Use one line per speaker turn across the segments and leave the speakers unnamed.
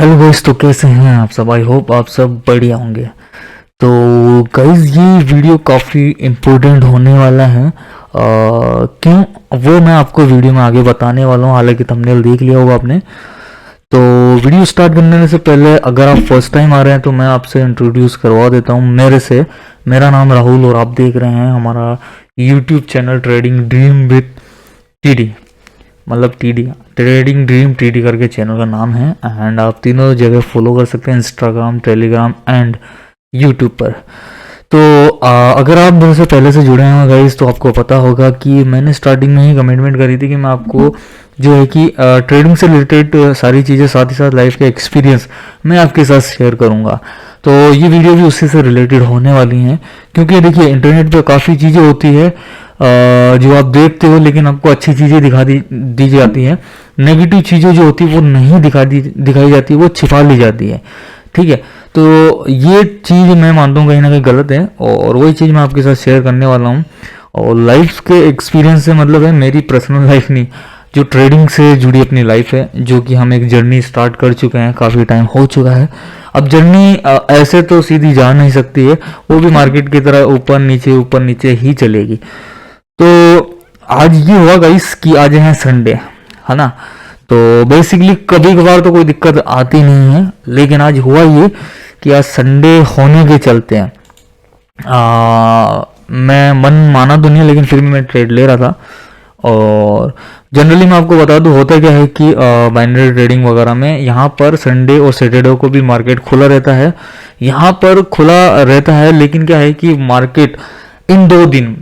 Hello guys, तो कैसे हैं आप सब। आई होप आप सब बढ़िया होंगे। तो गाइस, ये वीडियो काफ़ी इम्पोर्टेंट होने वाला है। क्यों, वो मैं आपको वीडियो में आगे बताने वाला हूँ। हालांकि थंबनेल देख लिया होगा आपने। तो वीडियो स्टार्ट करने से पहले अगर आप फर्स्ट टाइम आ रहे हैं तो मैं आपसे इंट्रोड्यूस करवा देता हूँ मेरे से। मेरा नाम राहुल और आप देख रहे हैं हमारा YouTube channel trading dream with TD, मतलब टीडी, ट्रेडिंग ड्रीम टीडी करके चैनल का नाम है। एंड आप तीनों जगह फॉलो कर सकते हैं, इंस्टाग्राम, टेलीग्राम एंड यूट्यूब पर। तो अगर आप मेरे से पहले से जुड़े हैं गाइस तो आपको पता होगा कि मैंने स्टार्टिंग में ही कमिटमेंट करी थी कि मैं आपको जो है कि ट्रेडिंग से रिलेटेड सारी चीज़ें, साथ ही साथ लाइफ के एक्सपीरियंस मैं आपके साथ शेयर करूंगा। तो ये वीडियो भी उसी से रिलेटेड होने वाली हैं, क्योंकि देखिए इंटरनेट पे काफ़ी चीज़ें होती है जो आप देखते हो, लेकिन आपको अच्छी चीज़ें दी जाती हैं। नेगेटिव चीज़ें जो होती है वो नहीं दिखाई जाती, वो छिपा ली जाती है। ठीक है, तो ये चीज़ मैं मानता हूँ कहीं ना कहीं गलत है, और वही चीज़ मैं आपके साथ शेयर करने वाला हूँ। और लाइफ के एक्सपीरियंस से मतलब है मेरी पर्सनल लाइफ नहीं, जो ट्रेडिंग से जुड़ी अपनी लाइफ है, जो कि हम एक जर्नी स्टार्ट कर चुके हैं, काफ़ी टाइम हो चुका है। अब जर्नी ऐसे तो सीधी जा नहीं सकती है, वो भी मार्केट की तरह ऊपर नीचे ही चलेगी। तो आज ये हुआ गाइस कि आज है संडे, है ना। तो बेसिकली कभी कभार तो कोई दिक्कत आती नहीं है, लेकिन आज हुआ ये कि आज संडे होने के चलते हैं मैं मन माना तो नहीं, लेकिन फिर भी मैं ट्रेड ले रहा था। और जनरली मैं आपको बता दूं होता क्या है कि बाइनरी ट्रेडिंग वगैरह में यहाँ पर संडे और सैटरडे को भी मार्केट खुला रहता है। यहाँ पर खुला रहता है, लेकिन क्या है कि मार्केट इन 2 दिन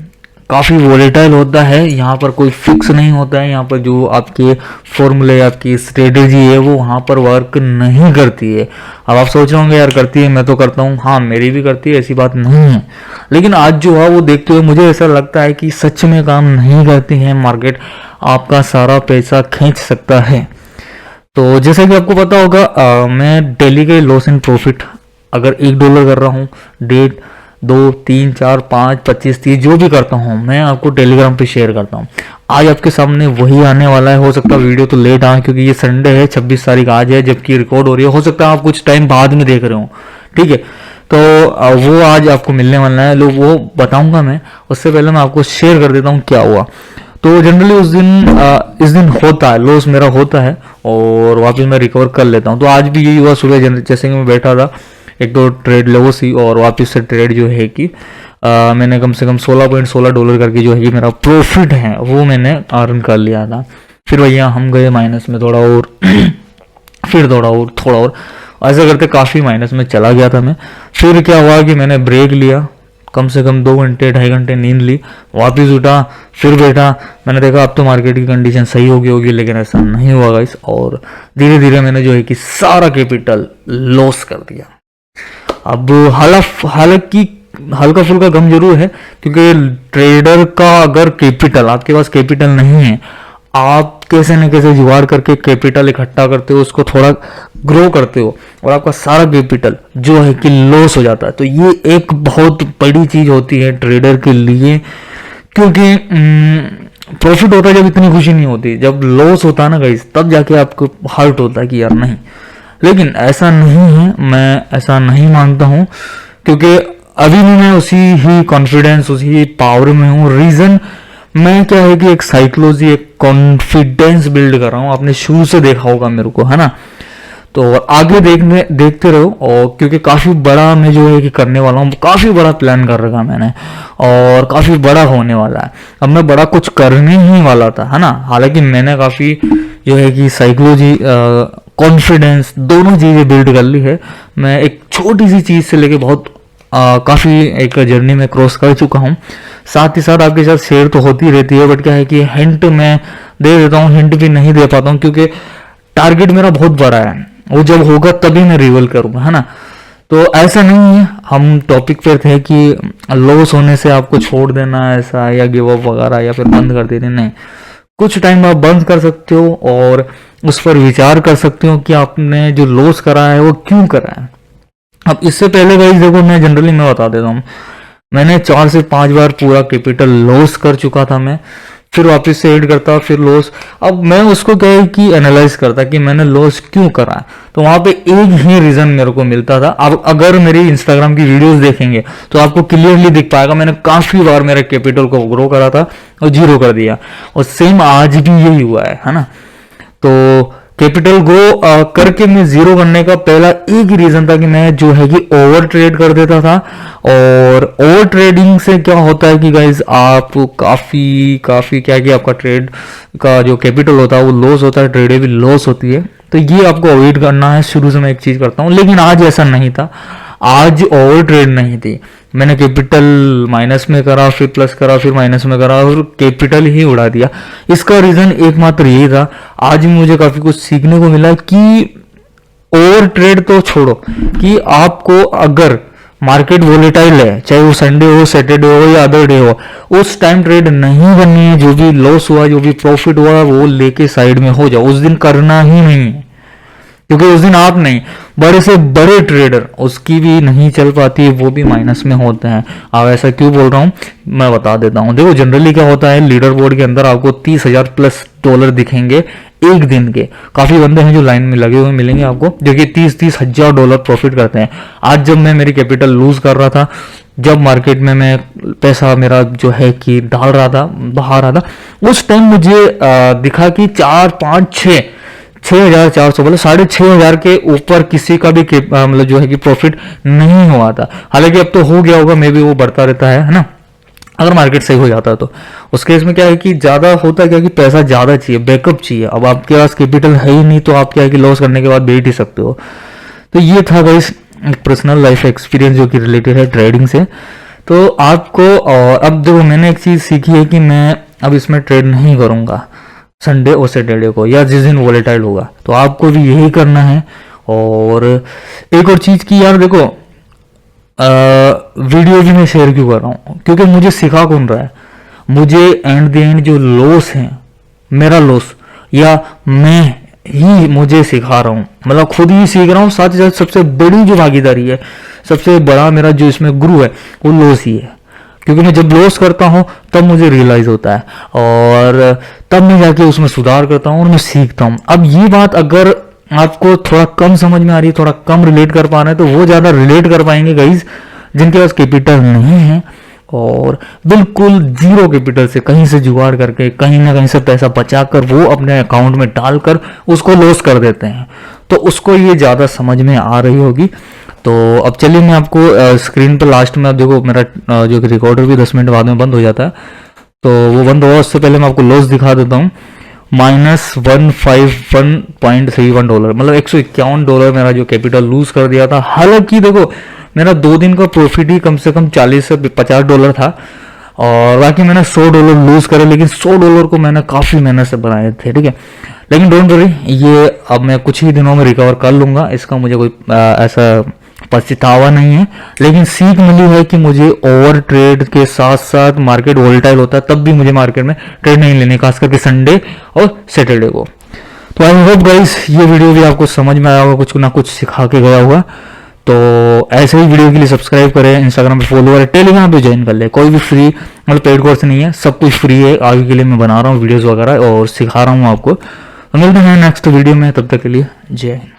काफ़ी वोलेटाइल होता है। यहाँ पर कोई फिक्स नहीं होता है। यहाँ पर जो आपके फॉर्मूले, आपकी स्ट्रेटेजी है, वो वहाँ पर वर्क नहीं करती है। अब आप सोच रहे होंगे यार करती है, मैं तो करता हूँ। हाँ, मेरी भी करती है, ऐसी बात नहीं है। लेकिन आज जो है वो देखते हुए मुझे ऐसा लगता है कि सच में काम नहीं करती है मार्केट। आपका सारा पैसा खींच सकता है। तो जैसा कि आपको पता होगा मैं डेली के लॉस एंड प्रॉफिट अगर $1 कर रहा हूँ, 1.5, 2, 3, 4, 5, 25, 30 जो भी करता हूँ मैं आपको टेलीग्राम पे शेयर करता हूँ। आज आपके सामने वही आने वाला है। हो सकता है वीडियो तो लेट आए, क्योंकि ये संडे है, 26 तारीख आज है जबकि रिकॉर्ड हो रही है। हो सकता है आप कुछ टाइम बाद में देख रहे हो, ठीक है। तो वो आज आपको मिलने वाला है, लोग वो बताऊंगा मैं। उससे पहले मैं आपको शेयर कर देता हूँ क्या हुआ। तो जनरली इस दिन होता है लॉस मेरा होता है, और वापस मैं रिकवर कर लेता हूँ। तो आज भी यही हुआ। सुबह जैसे कि मैं बैठा था, 1-2 ट्रेड लॉस ही, और वापस से ट्रेड जो है कि मैंने कम से कम $16.16 करके जो है कि मेरा प्रॉफिट है वो मैंने अर्न कर लिया था। फिर भैया हम गए माइनस में थोड़ा और फिर थोड़ा और ऐसा करते काफ़ी माइनस में चला गया था मैं। फिर क्या हुआ कि मैंने ब्रेक लिया, कम से कम 2 घंटे 2.5 घंटे नींद ली, वापस उठा, फिर बैठा। मैंने देखा अब तो मार्केट की कंडीशन सही होगी, लेकिन ऐसा नहीं हुआ गाइस। और धीरे धीरे मैंने जो है कि सारा कैपिटल लॉस कर दिया। अब हालांकि हल्का फुल्का गम जरूर है, क्योंकि ट्रेडर का अगर कैपिटल, आपके पास कैपिटल नहीं है, आप कैसे न कैसे जुगाड़ करके कैपिटल इकट्ठा करते हो, उसको थोड़ा ग्रो करते हो, और आपका सारा कैपिटल जो है कि लॉस हो जाता है। तो ये एक बहुत बड़ी चीज होती है ट्रेडर के लिए, क्योंकि प्रॉफिट होता है जब इतनी खुशी नहीं होती, जब लॉस होता है ना गाइस, तब जाके आपको हर्ट होता है कि यार नहीं। लेकिन ऐसा नहीं है, मैं ऐसा नहीं मानता हूँ, क्योंकि अभी भी मैं उसी ही कॉन्फिडेंस, उसी पावर में हूँ। रीजन मैं क्या है कि एक साइकोलॉजी, एक कॉन्फिडेंस बिल्ड कर रहा हूँ। आपने शुरू से देखा होगा मेरे को, है ना। तो आगे देखते रहो, और क्योंकि काफी बड़ा मैं जो है कि करने वाला हूँ, काफी बड़ा प्लान कर रखा मैंने, और काफी बड़ा होने वाला है। अब मैं बड़ा कुछ करने ही वाला था, है ना। हालांकि मैंने काफी जो है कि साइकोलॉजी, कॉन्फिडेंस, दोनों चीजें बिल्ड कर ली है। मैं एक छोटी सी चीज से लेके बहुत काफी एक जर्नी में क्रॉस कर चुका हूँ। साथ ही साथ आपके साथ शेयर तो होती रहती है, बट क्या है कि हिंट मैं दे देता हूँ, हिंट भी नहीं दे पाता हूँ, क्योंकि टारगेट मेरा बहुत बड़ा है। वो जब होगा तभी मैं रिवील करूंगा, है ना। तो ऐसा नहीं है, हम टॉपिक पे थे कि लॉस होने से आपको छोड़ देना ऐसा, या गिव अप वगैरह, या फिर बंद कर देना। नहीं, कुछ टाइम आप बंद कर सकते हो और उस पर विचार कर सकते हो कि आपने जो लॉस करा है वो क्यों करा है। अब इससे पहले गाइस देखो, मैं जनरली मैं बता देता हूँ, मैंने 4 से 5 बार पूरा कैपिटल लॉस कर चुका था मैं। फिर वापस से एड करता, फिर लॉस। अब मैं उसको क्या है कि एनालाइज करता कि मैंने लॉस क्यों करा, तो वहां पे एक ही रीजन मेरे को मिलता था। अब अगर मेरी इंस्टाग्राम की वीडियोस देखेंगे तो आपको क्लियरली दिख पाएगा, मैंने काफी बार मेरे कैपिटल को ग्रो करा था और जीरो कर दिया, और सेम आज भी यही हुआ है ना। तो कैपिटल ग्रो करके मैं जीरो करने का पहला एक ही रीजन था कि मैं जो है कि ओवर ट्रेड कर देता था। और ओवर ट्रेडिंग से क्या होता है कि गाइज आप काफी क्या है कि आपका ट्रेड का जो कैपिटल होता है वो लॉस होता है, ट्रेडेबल लॉस होती है। तो ये आपको अवॉइड करना है। शुरू से मैं एक चीज करता हूँ, लेकिन आज ऐसा नहीं था, आज ओवर ट्रेड नहीं थी। मैंने कैपिटल माइनस में करा, फिर प्लस करा, फिर माइनस में करा, और कैपिटल ही उड़ा दिया। इसका रीजन एकमात्र यही था। आज मुझे काफी कुछ सीखने को मिला कि ओवर ट्रेड तो छोड़ो, कि आपको अगर मार्केट वोलेटाइल है, चाहे वो संडे हो, सैटरडे हो या अदर डे हो, उस टाइम ट्रेड नहीं करनी है। जो भी लॉस हुआ, जो भी प्रॉफिट हुआ, वो लेके साइड में हो जाओ, उस दिन करना ही नहीं है। क्योंकि उस दिन आप नहीं, बड़े से बड़े ट्रेडर उसकी भी नहीं चल पाती है, वो भी माइनस में होते हैं। अब ऐसा क्यों बोल रहा हूँ मैं बता देता हूँ। देखो जनरली क्या होता है, लीडर बोर्ड के अंदर आपको 30,000 प्लस डॉलर दिखेंगे एक दिन के। काफी बंदे हैं जो लाइन में लगे हुए मिलेंगे आपको, जो कि 30-30 हजार डॉलर प्रॉफिट करते हैं। आज जब मैं मेरी कैपिटल लूज कर रहा था, जब मार्केट में मैं पैसा मेरा जो है कि डाल रहा था, बहा रहा था, उस टाइम मुझे दिखा कि 6,400 मतलब 6,500 के ऊपर किसी का भी मतलब जो है कि प्रॉफिट नहीं हुआ था। हालांकि अब तो हो गया होगा, मे भी वो बढ़ता रहता है ना, अगर मार्केट सही हो जाता है तो। उस केस में क्या है कि ज्यादा होता है क्या कि पैसा ज्यादा चाहिए, बैकअप चाहिए। अब आपके पास कैपिटल है ही नहीं, तो आप क्या है कि लॉस करने के बाद बैठ ही सकते हो। तो ये था गाइस एक पर्सनल लाइफ एक्सपीरियंस जो कि रिलेटेड है ट्रेडिंग से। तो आपको अब देखो मैंने एक चीज सीखी है कि मैं अब इसमें ट्रेड नहीं करूंगा संडे और सैटरडे को, या जिस दिन वोलेटाइल होगा। तो आपको भी यही करना है। और एक और चीज की यार देखो, वीडियो भी मैं शेयर क्यों कर रहा हूँ, क्योंकि मुझे सिखा कौन रहा है, मुझे एंड द एंड जो लॉस है, मेरा लॉस, या मैं ही मुझे सिखा रहा हूँ, मतलब खुद ही सीख रहा हूँ। साथ ही साथ सबसे बड़ी जो भागीदारी है, सबसे बड़ा मेरा जो इसमें गुरु है, वो लॉस ही है। क्योंकि मैं जब लॉस करता हूँ तब मुझे रियलाइज होता है, और तब मैं जाके उसमें सुधार करता हूँ और मैं सीखता हूँ। अब ये बात अगर आपको थोड़ा कम समझ में आ रही है, थोड़ा कम रिलेट कर पा रहे हैं, तो वो ज्यादा रिलेट कर पाएंगे गाइज जिनके पास कैपिटल नहीं है, और बिल्कुल जीरो कैपिटल से कहीं से जुगाड़ करके कहीं ना कहीं से पैसा बचाकर वो अपने अकाउंट में डालकर उसको लॉस कर देते हैं। तो उसको ये ज्यादा समझ में आ रही होगी। तो अब चलिए मैं आपको स्क्रीन पर लास्ट में, आप देखो मेरा जो रिकॉर्डर भी 10 मिनट बाद में बंद हो जाता है, तो वो बंद हुआ उससे पहले मैं आपको लॉस दिखा देता हूँ। -$151.31, मतलब $151 मेरा जो कैपिटल लूज कर दिया था। हालांकि देखो मेरा 2 दिन का प्रॉफिट ही कम से कम $40 से $50 था, और बाकी मैंने $100 लूज करे, लेकिन $100 को मैंने काफी मेहनत से बनाए थे, ठीक है। लेकिन डोंट वरी, ये अब मैं कुछ ही दिनों में रिकवर कर लूंगा, इसका मुझे कोई ऐसा पछतावा नहीं है। लेकिन सीख मिली है कि मुझे ओवर ट्रेड के साथ साथ मार्केट वोलेटाइल होता है तब भी मुझे मार्केट में ट्रेड नहीं लेने, खास करके संडे और सैटरडे को। तो आई होप गाइस ये वीडियो भी आपको समझ में आया होगा, कुछ ना कुछ सिखा के गया होगा। तो ऐसे ही वीडियो के लिए सब्सक्राइब करें, इंस्टाग्राम पे फॉलो करें, टेलीग्राम पे ज्वाइन कर ले। कोई भी फ्री मतलब पेड कोर्स नहीं है, सब कुछ फ्री है। आगे के लिए मैं बना रहा हूँ वीडियोस वगैरह और सिखा रहा हूँ आपको। तो मिलते हैं नेक्स्ट वीडियो में, तब तक के लिए जय हिंद।